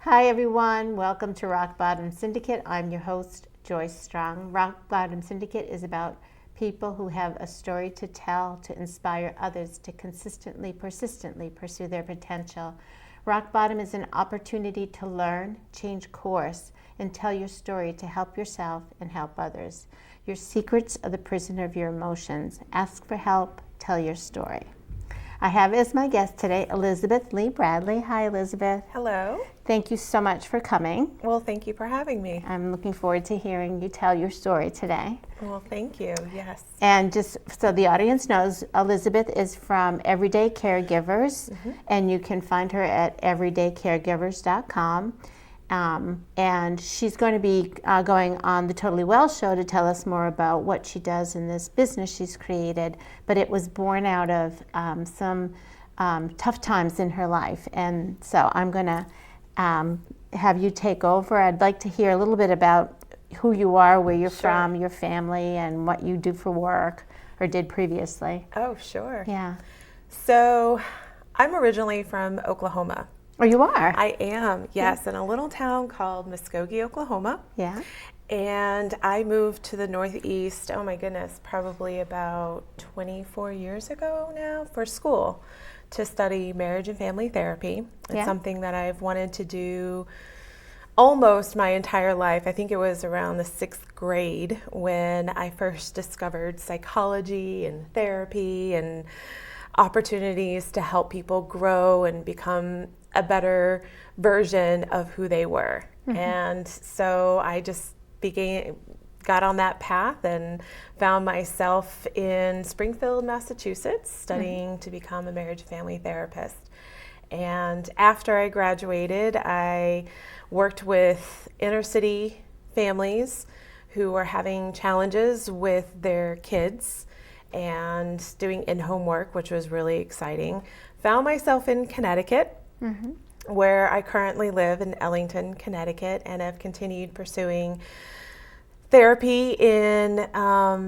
Hi everyone, welcome to Bottom Syndicate. I'm your host, Joyce Strong. Bottom Syndicate is about people who have a story to tell to inspire others to consistently, persistently pursue their potential. Rock Bottom is an opportunity to learn, change course, and tell your story to help yourself and help others. Your secrets are the prison of your emotions. Ask for help, tell your story. I have as my guest today Elizabeth-Leigh Bradley. Hi, Elizabeth. Hello. Thank you so much for coming. Well, thank you for having me. I'm looking forward to hearing you tell your story today. Well, thank you. Yes. And just so the audience knows, Elizabeth is from Everyday Caregivers, and you can find her at everydaycaregivers.com. And she's going to be going on the Totally Well show to tell us more about what she does in this business she's created. But it was born out of some tough times in her life. And so I'm going to have you take over. I'd like to hear a little bit about who you are, where you're from, your family, and what you do for work or did previously. Oh, sure. Yeah. So I'm originally from Oklahoma. Oh, you are? I am, yes, in a little town called Muskogee, Oklahoma. Yeah. And I moved to the Northeast, oh my goodness, probably about 24 years ago now for school to study marriage and family therapy. It's something that I've wanted to do almost my entire life. I think it was around the 6th grade when I first discovered psychology and therapy and opportunities to help people grow and become a better version of who they were. And so I just got on that path and found myself in Springfield, Massachusetts, studying to become a marriage and family therapist. And after I graduated, I worked with inner city families who were having challenges with their kids and doing in-home work, which was really exciting. Found myself in Connecticut, where I currently live in Ellington, Connecticut, and have continued pursuing therapy in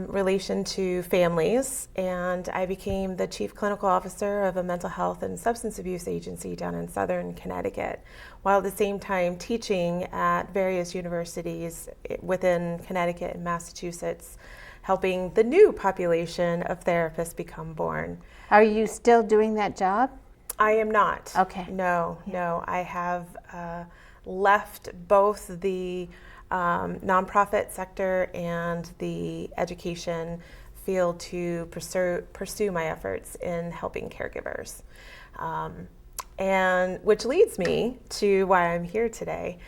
relation to families. And I became the chief clinical officer of a mental health and substance abuse agency down in southern Connecticut, while at the same time teaching at various universities within Connecticut and Massachusetts, helping the new population of therapists become born. Are you still doing that job? I am not. Okay. No. I have left both the nonprofit sector and the education field to pursue my efforts in helping caregivers. And which leads me to why I'm here today.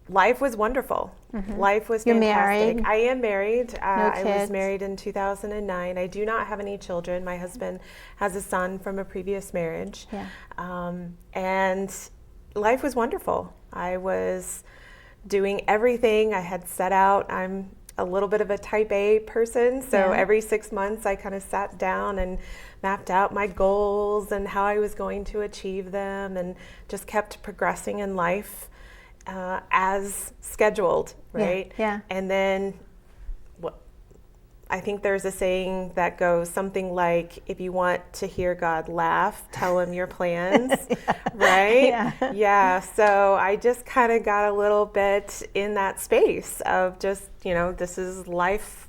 Life was wonderful. Life was fantastic. You're married? I am married. I was kids? married in 2009. I do not have any children. My husband has a son from a previous marriage. Yeah. And life was wonderful. I was doing everything I had set out. I'm a little bit of a type A person, so every 6 months I kind of sat down and mapped out my goals and how I was going to achieve them, and just kept progressing in life as scheduled, right? Yeah. And then I think there's a saying that goes something like, if you want to hear God laugh, tell him your plans, right? Yeah. So I just kind of got a little bit in that space of just, this is life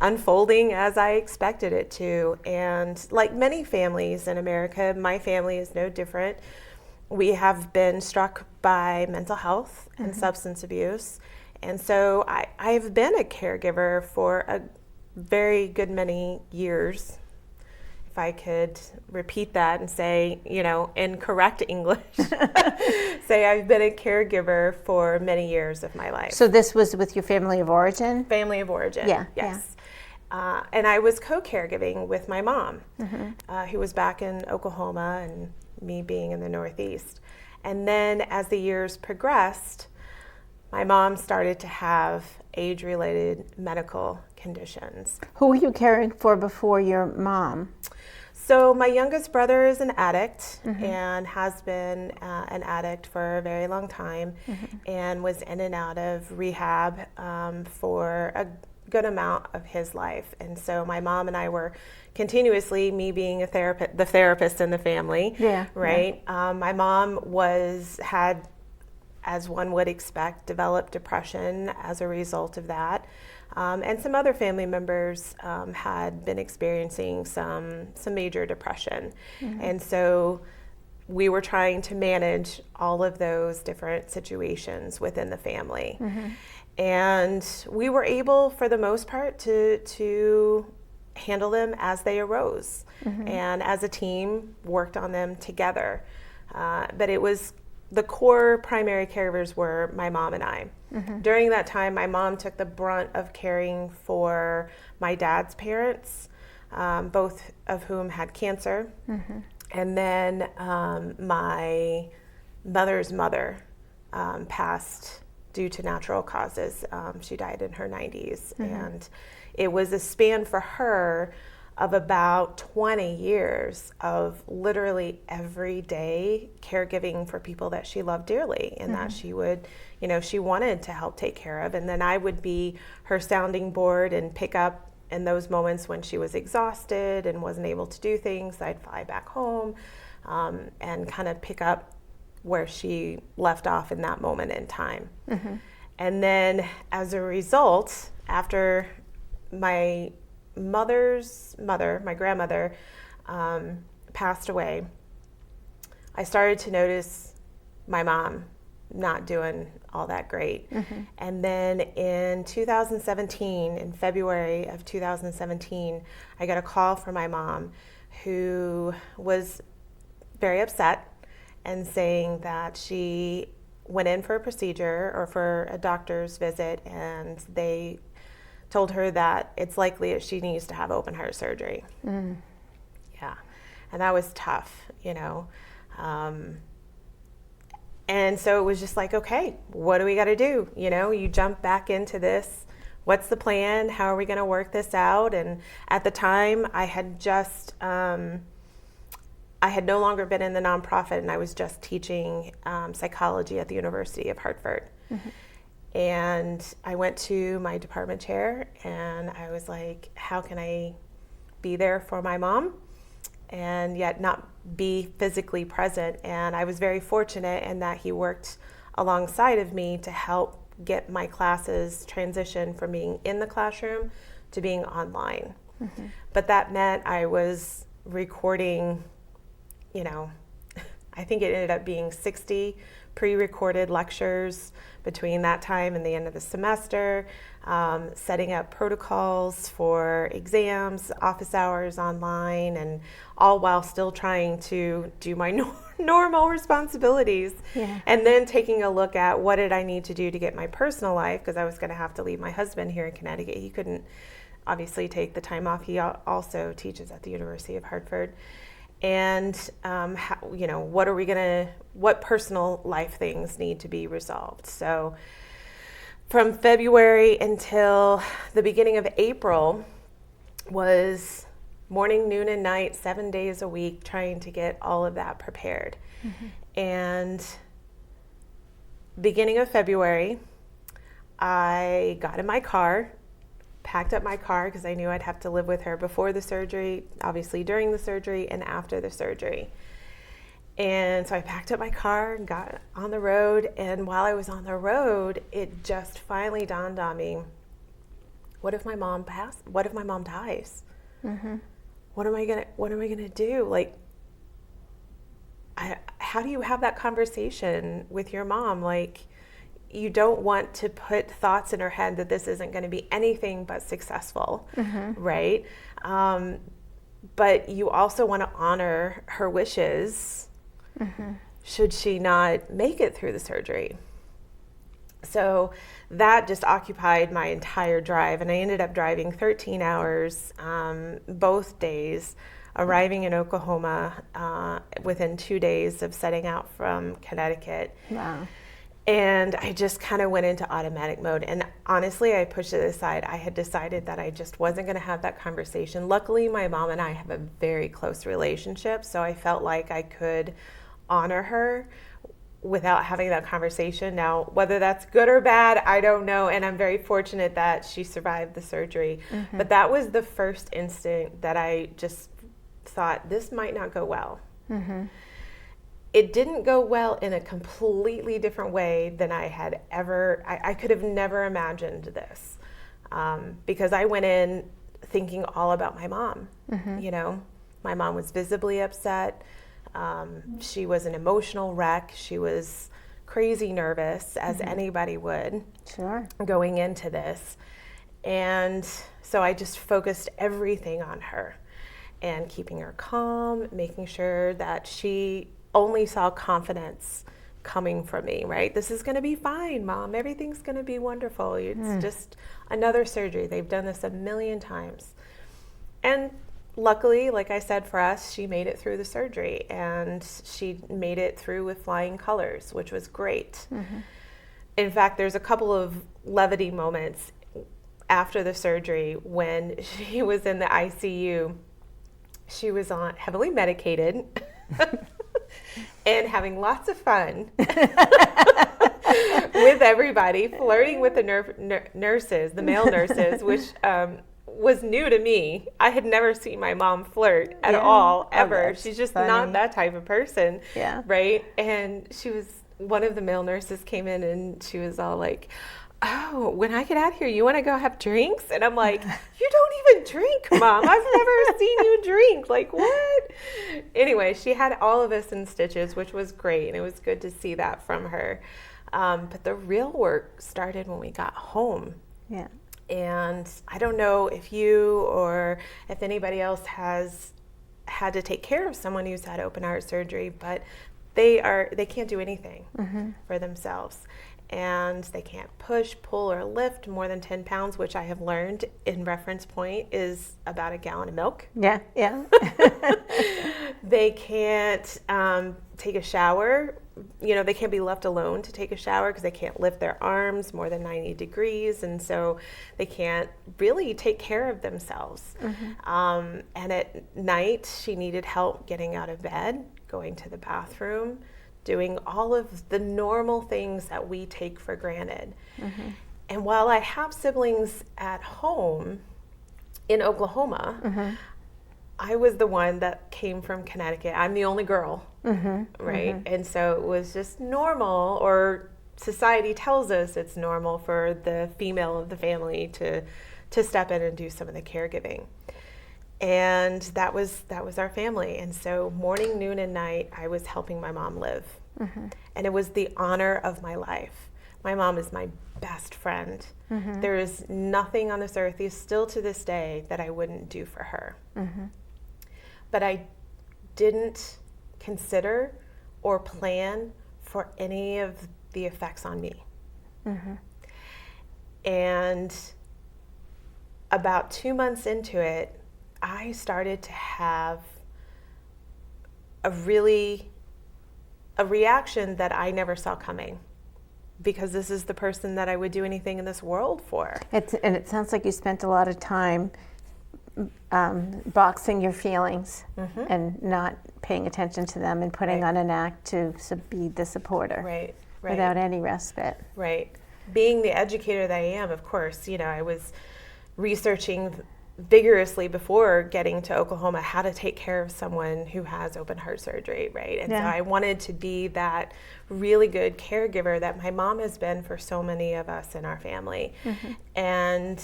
unfolding as I expected it to. And like many families in America, my family is no different. We have been struck by mental health and substance abuse. And so I've been a caregiver for a very good many years. If I could repeat that and say, in correct English, say I've been a caregiver for many years of my life. So this was with your family of origin? Family of origin, yes. And I was co-caregiving with my mom, who was back in Oklahoma, and me being in the Northeast. And then as the years progressed, my mom started to have age-related medical conditions. Who were you caring for before your mom? So my youngest brother is an addict and has been an addict for a very long time, and was in and out of rehab for a good amount of his life. And so my mom and I were continuously, me being the therapist in the family, right? My mom had as one would expect, developed depression as a result of that. And some other family members had been experiencing some major depression. And so we were trying to manage all of those different situations within the family. And we were able, for the most part, to handle them as they arose. And as a team, worked on them together. But it was the core primary caregivers were my mom and I. During that time, my mom took the brunt of caring for my dad's parents, both of whom had cancer. And then my mother's mother passed due to natural causes. She died in her 90s. And it was a span for her of about 20 years of literally everyday caregiving for people that she loved dearly and that she would, she wanted to help take care of. And then I would be her sounding board and pick up in those moments when she was exhausted and wasn't able to do things. I'd fly back home and kind of pick up where she left off in that moment in time. And then as a result, after my mother's mother, my grandmother, passed away, I started to notice my mom not doing all that great. And then in 2017, in February of 2017, I got a call from my mom who was very upset and saying that she went in for a procedure or for a doctor's visit, and they told her that it's likely that she needs to have open heart surgery. Yeah, and that was tough, and so it was just like, okay, what do we got to do? You jump back into this. What's the plan? How are we going to work this out? And at the time, I had just, I had no longer been in the nonprofit, and I was just teaching psychology at the University of Hartford. And I went to my department chair and I was like, how can I be there for my mom and yet not be physically present? And I was very fortunate in that he worked alongside of me to help get my classes transition from being in the classroom to being online. But that meant I was recording, I think it ended up being 60 pre-recorded lectures between that time and the end of the semester, setting up protocols for exams, office hours online, and all while still trying to do my normal responsibilities. And then taking a look at what did I need to do to get my personal life, because I was going to have to leave my husband here in Connecticut. He couldn't obviously take the time off. He also teaches at the University of Hartford. And what personal life things need to be resolved. So from February until the beginning of April was morning, noon, and night, 7 days a week, trying to get all of that prepared. And beginning of February, I got in my car, packed up my car because I knew I'd have to live with her before the surgery, obviously during the surgery, and after the surgery. And so I packed up my car and got on the road. And while I was on the road, it just finally dawned on me, what if my mom passed? What if my mom dies? What am I gonna do? Like, how do you have that conversation with your mom? Like, you don't want to put thoughts in her head that this isn't going to be anything but successful, right? But you also want to honor her wishes should she not make it through the surgery. So that just occupied my entire drive, and I ended up driving 13 hours both days, arriving in Oklahoma within 2 days of setting out from Connecticut. Wow. And I just kind of went into automatic mode. And honestly, I pushed it aside. I had decided that I just wasn't going to have that conversation. Luckily, my mom and I have a very close relationship, so I felt like I could honor her without having that conversation. Now, whether that's good or bad, I don't know. And I'm very fortunate that she survived the surgery. But that was the first instant that I just thought, this might not go well. it didn't go well in a completely different way than I could have never imagined this. Because I went in thinking all about my mom. You know, my mom was visibly upset. She was an emotional wreck. She was crazy nervous, as anybody would. Sure. Going into this. And so I just focused everything on her and keeping her calm, making sure that she only saw confidence coming from me, right? This is going to be fine, Mom. Everything's going to be wonderful. It's just another surgery. They've done this a million times. And luckily, like I said, for us, she made it through the surgery, and she made it through with flying colors, which was great. In fact, there's a couple of levity moments after the surgery when she was in the ICU. She was heavily medicated and having lots of fun with everybody, flirting with the nurses, the male nurses, which was new to me. I had never seen my mom flirt at all, ever. She's just not that type of person, right? And one of the male nurses came in and she was all like, oh, when I get out here, you want to go have drinks? And I'm like, you don't even drink, Mom. I've never seen you drink. Like, what? Anyway, she had all of us in stitches, which was great. And it was good to see that from her. But the real work started when we got home. Yeah. And I don't know if you or if anybody else has had to take care of someone who's had open heart surgery, but they can't do anything for themselves. And they can't push, pull, or lift more than 10 pounds, which I have learned in reference point is about a gallon of milk. Yeah, yeah. They can't take a shower. You know, they can't be left alone to take a shower because they can't lift their arms more than 90 degrees. And so they can't really take care of themselves. And at night, she needed help getting out of bed, going to the bathroom, doing all of the normal things that we take for granted. And while I have siblings at home in Oklahoma, I was the one that came from Connecticut. I'm the only girl, right? And so it was just normal, or society tells us it's normal for the female of the family to step in and do some of the caregiving. And that was our family. And so morning, noon, and night, I was helping my mom live. And it was the honor of my life. My mom is my best friend. There is nothing on this earth, still to this day, that I wouldn't do for her. But I didn't consider or plan for any of the effects on me. And about 2 months into it, I started to have a reaction that I never saw coming, because this is the person that I would do anything in this world for. And it sounds like you spent a lot of time boxing your feelings and not paying attention to them and putting on an act to be the supporter. Right. Without any respite. Right. Being the educator that I am, of course, you know, I was researching vigorously before getting to Oklahoma how to take care of someone who has open heart surgery, right? And so I wanted to be that really good caregiver that my mom has been for so many of us in our family. And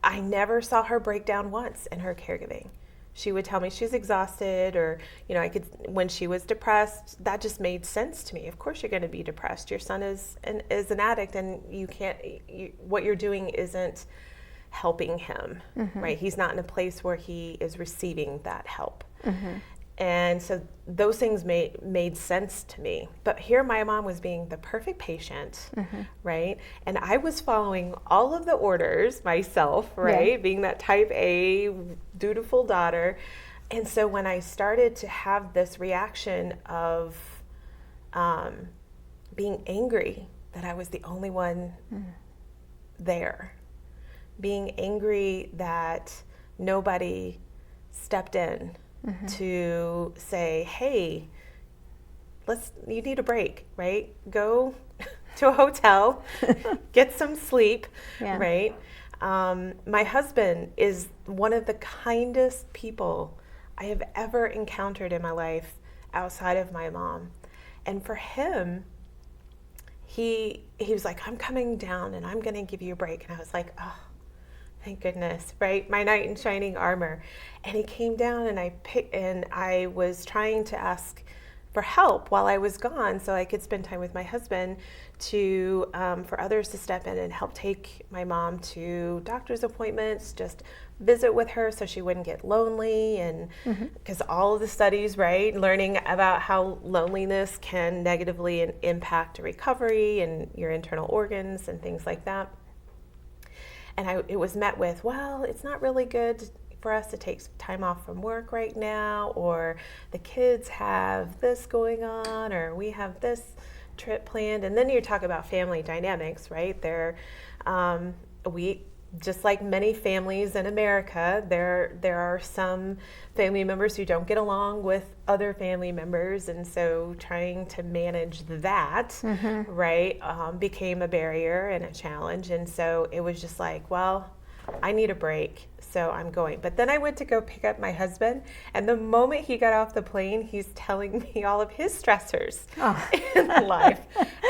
I never saw her break down once in her caregiving. She would tell me she's exhausted, or, you know, when she was depressed, that just made sense to me. Of course you're going to be depressed. Your son is an addict, and what you're doing isn't helping him, right? He's not in a place where he is receiving that help. And so those things made sense to me. But here my mom was being the perfect patient, right? And I was following all of the orders myself, right? Being that type A, dutiful daughter. And so when I started to have this reaction of being angry that I was the only one there, being angry that nobody stepped in to say, hey, you need a break, right? Go to a hotel, get some sleep, right? My husband is one of the kindest people I have ever encountered in my life, outside of my mom. And for him, he was like, I'm coming down and I'm going to give you a break. And I was like, oh, thank goodness, right? My knight in shining armor. And he came down and I was trying to ask for help while I was gone so I could spend time with my husband for others to step in and help take my mom to doctor's appointments, just visit with her so she wouldn't get lonely. And because all of the studies, right, learning about how loneliness can negatively impact recovery and your internal organs and things like that. And it was met with, well, it's not really good for us to take time off from work right now, or the kids have this going on, or we have this trip planned. And then you talk about family dynamics, right? Just like many families in America, there are some family members who don't get along with other family members, and so trying to manage that, right, became a barrier and a challenge. And so it was just like, well, I need a break, so I'm going. But then I went to go pick up my husband, and the moment he got off the plane, he's telling me all of his stressors in life.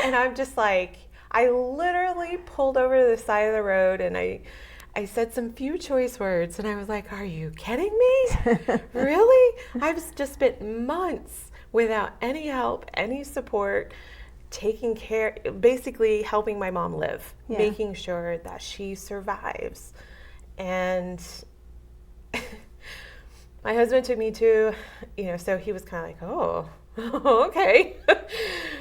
And I'm just like, I literally pulled over to the side of the road and I said some few choice words, and I was like, are you kidding me? Really? I've just spent months without any help, any support, taking care, basically helping my mom live, making sure that she survives. And my husband took me to, so he was kind of like, oh, okay.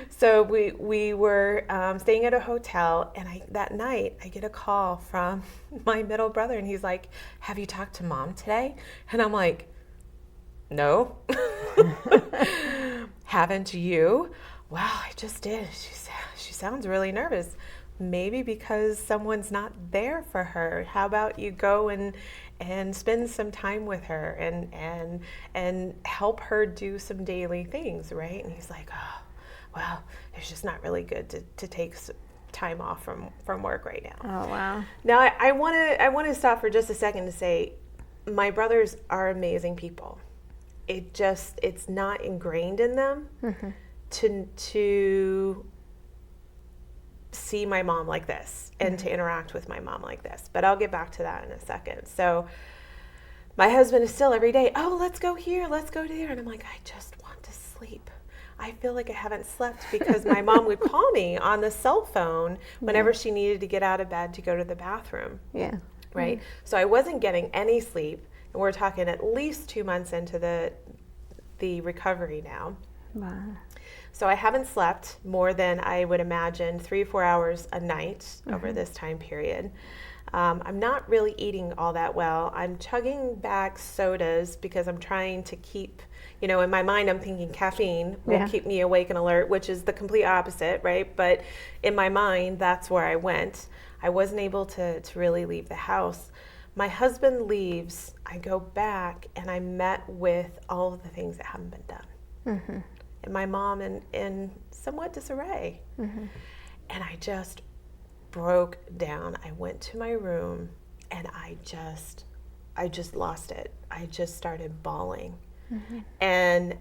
So we were staying at a hotel, and that night I get a call from my middle brother, and he's like, have you talked to Mom today? And I'm like, no. Haven't you? Well, I just did. She sounds really nervous. Maybe because someone's not there for her. How about you go and spend some time with her and help her do some daily things, right? And he's like, oh, well, it's just not really good to take time off from work right now. Oh, wow. Now, I want to stop for just a second to say my brothers are amazing people. It's not ingrained in them to see my mom like this and to interact with my mom like this. But I'll get back to that in a second. So my husband is still every day, oh, let's go here, let's go there. And I'm like, I just want to sleep. I feel like I haven't slept because my mom would call me on the cell phone whenever she needed to get out of bed to go to the bathroom. Yeah. Right? So I wasn't getting any sleep. And we're talking at least 2 months into the recovery now. Wow. So I haven't slept more than I would imagine 3 or 4 hours a night over this time period. I'm not really eating all that well. I'm chugging back sodas because I'm trying to keep, in my mind I'm thinking caffeine will keep me awake and alert, which is the complete opposite, right? But in my mind, that's where I went. I wasn't able to really leave the house. My husband leaves, I go back, and I met with all of the things that haven't been done. And my mom in somewhat disarray. And I just broke down. I went to my room and I just lost it. I just started bawling. And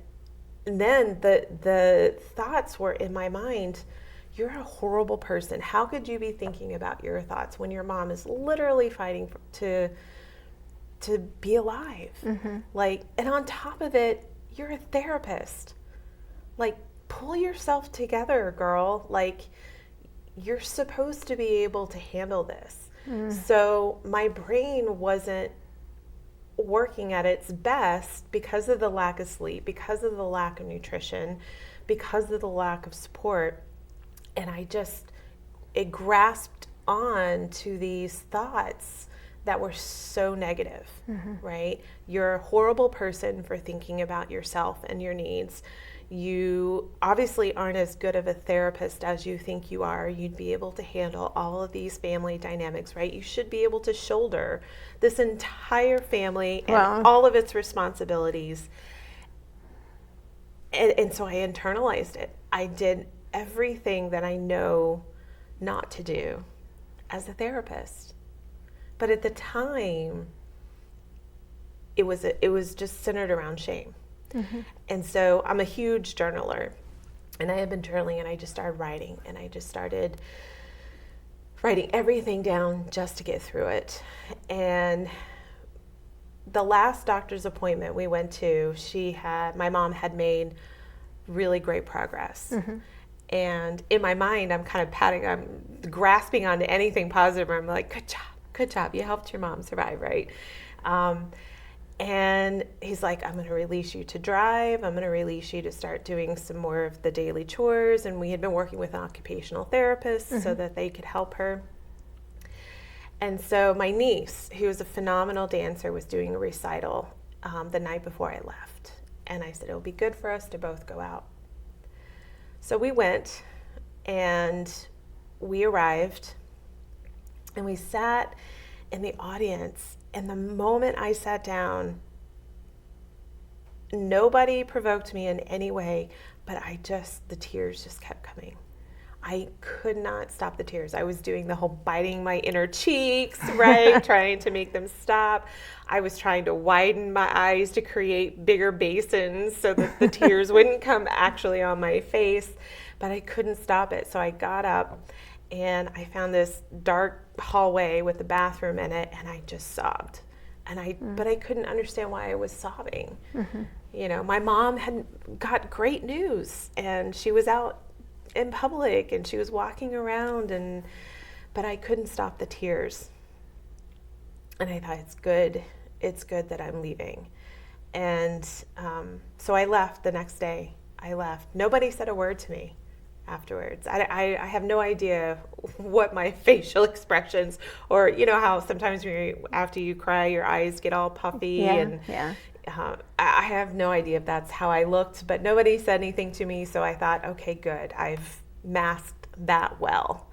then the thoughts were in my mind, you're a horrible person. How could you be thinking about your thoughts when your mom is literally fighting to be alive? And on top of it, you're a therapist. Pull yourself together, girl. You're supposed to be able to handle this. So my brain wasn't working at its best because of the lack of sleep, because of the lack of nutrition, because of the lack of support. And it grasped on to these thoughts that were so negative, right? You're a horrible person for thinking about yourself and your needs. You obviously aren't as good of a therapist as you think you are. You'd be able to handle all of these family dynamics, right? You should be able to shoulder this entire family and all of its responsibilities. And so I internalized it. I did everything that I know not to do as a therapist. But at the time, it was just centered around shame. And so I'm a huge journaler, and I had been journaling, and I just started writing, and I just started writing everything down just to get through it. And the last doctor's appointment we went to, my mom had made really great progress. And in my mind, I'm grasping onto anything positive. I'm like, good job, you helped your mom survive, right? And he's like, I'm going to release you to drive. I'm going to release you to start doing some more of the daily chores. And we had been working with an occupational therapist so that they could help her. And so my niece, who was a phenomenal dancer, was doing a recital the night before I left. And I said, it'll be good for us to both go out. So we went, and we arrived, and we sat in the audience. And the moment I sat down, nobody provoked me in any way, but the tears just kept coming. I could not stop the tears. I was doing the whole biting my inner cheeks, right? Trying to make them stop. I was trying to widen my eyes to create bigger basins so that the tears wouldn't come actually on my face, but I couldn't stop it. So I got up, and I found this dark hallway with a bathroom in it, and I just sobbed. But I couldn't understand why I was sobbing. You know, my mom had got great news, and she was out in public, and she was walking around, but I couldn't stop the tears. And I thought, it's good that I'm leaving. And so I left the next day. I left. Nobody said a word to me afterwards. I have no idea what my facial expressions, or you know how sometimes after you cry your eyes get all puffy, I have no idea if that's how I looked, but nobody said anything to me, so I thought, okay, good, I've masked that well.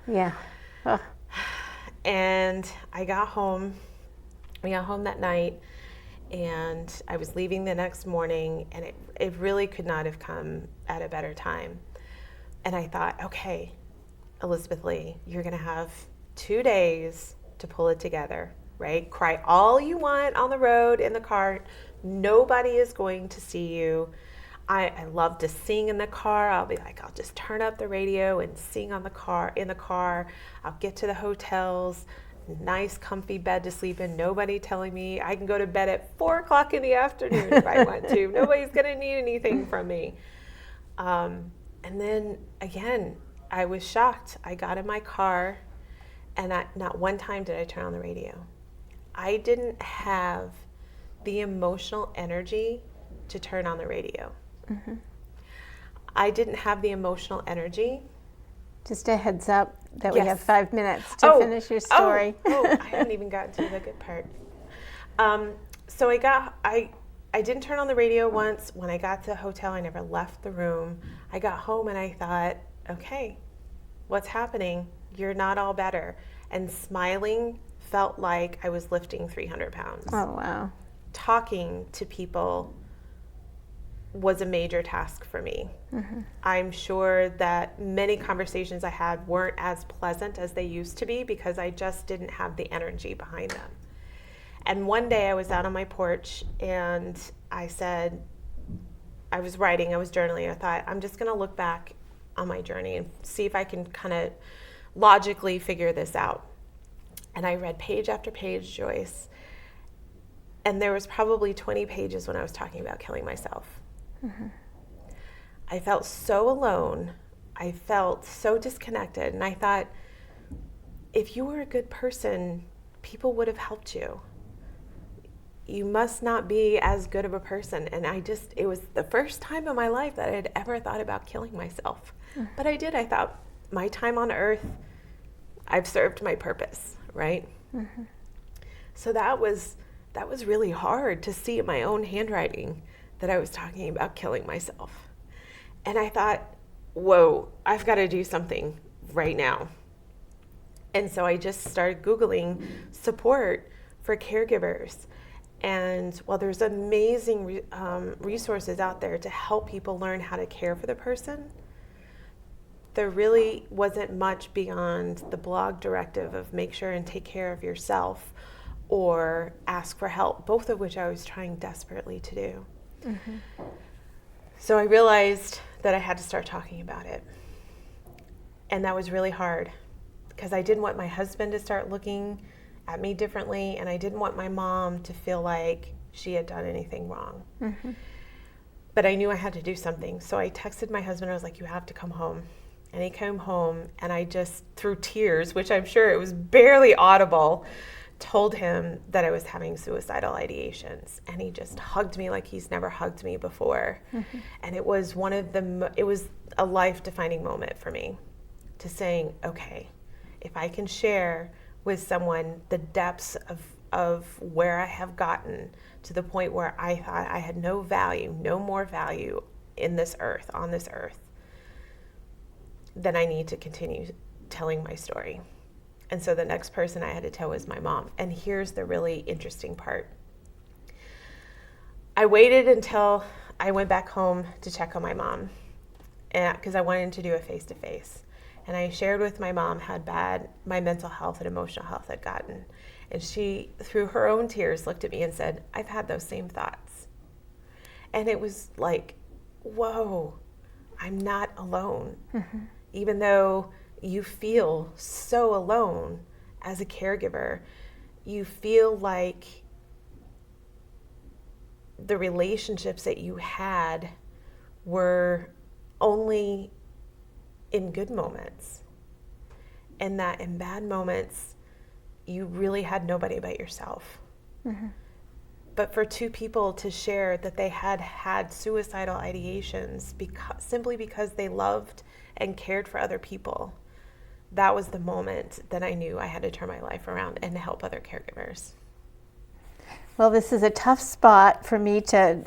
And I got home. We got home that night, and I was leaving the next morning, and it really could not have come at a better time. And I thought, okay, Elizabeth-Leigh, you're going to have 2 days to pull it together, right? Cry all you want on the road, in the car. Nobody is going to see you. I love to sing in the car. I'll be like, I'll just turn up the radio and sing in the car. I'll get to the hotels, nice comfy bed to sleep in. Nobody telling me I can go to bed at 4:00 in the afternoon if I want to. Nobody's going to need anything from me. And then again, I was shocked. I got in my car, and not one time did I turn on the radio. I didn't have the emotional energy to turn on the radio. I didn't have the emotional energy. Just a heads up that we have 5 minutes to finish your story. I hadn't even gotten to the good part. So I didn't turn on the radio once. When I got to the hotel, I never left the room. I got home, and I thought, okay, what's happening? You're not all better. And smiling felt like I was lifting 300 pounds. Oh, wow. Talking to people was a major task for me. I'm sure that many conversations I had weren't as pleasant as they used to be because I just didn't have the energy behind them. And one day I was out on my porch, and I said, I was journaling. I thought, I'm just going to look back on my journey and see if I can kind of logically figure this out. And I read page after page, Joyce, and there was probably 20 pages when I was talking about killing myself. I felt so alone. I felt so disconnected. And I thought, if you were a good person, people would have helped you. You must not be as good of a person. And it was the first time in my life that I had ever thought about killing myself. But I did. I thought, my time on earth, I've served my purpose, right? So that was really hard to see in my own handwriting that I was talking about killing myself. And I thought, whoa, I've got to do something right now. And so I just started Googling support for caregivers. And while there's amazing resources out there to help people learn how to care for the person, there really wasn't much beyond the blog directive of make sure and take care of yourself or ask for help, both of which I was trying desperately to do. So I realized that I had to start talking about it. And that was really hard because I didn't want my husband to start looking at me differently, and I didn't want my mom to feel like she had done anything wrong. But I knew I had to do something. So I texted my husband. I was like, you have to come home. And he came home, and I just, through tears, which I'm sure it was barely audible, told him that I was having suicidal ideations. And he just hugged me like he's never hugged me before. And it was it was a life-defining moment for me, to saying, okay, if I can share with someone the depths of where I have gotten to the point where I thought I had no value, no more value on this earth, then I need to continue telling my story. And so the next person I had to tell was my mom. And here's the really interesting part. I waited until I went back home to check on my mom, because I wanted to do a face-to-face. And I shared with my mom how bad my mental health and emotional health had gotten. And she, through her own tears, looked at me and said, I've had those same thoughts. And it was like, whoa, I'm not alone. Even though you feel so alone as a caregiver, you feel like the relationships that you had were only in good moments, and that in bad moments you really had nobody but yourself. But for two people to share that they had had suicidal ideations simply because they loved and cared for other people, that was the moment that I knew I had to turn my life around and help other caregivers. Well, this is a tough spot for me to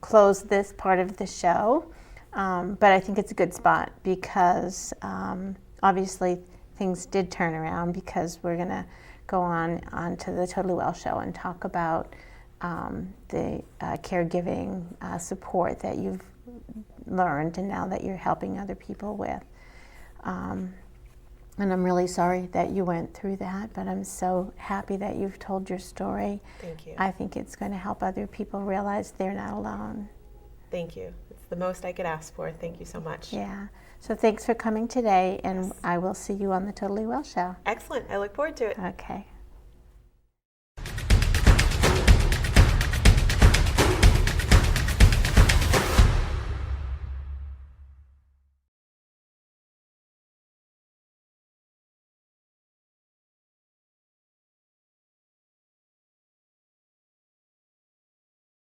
close this part of the show. But I think it's a good spot because obviously things did turn around, because we're going to go on to the Totally Well show and talk about the caregiving support that you've learned and now that you're helping other people with. And I'm really sorry that you went through that, but I'm so happy that you've told your story. Thank you. I think it's going to help other people realize they're not alone. Thank you. It's the most I could ask for. Thank you so much. Yeah. So thanks for coming today, and I will see you on the Totally Well show. Excellent. I look forward to it. Okay.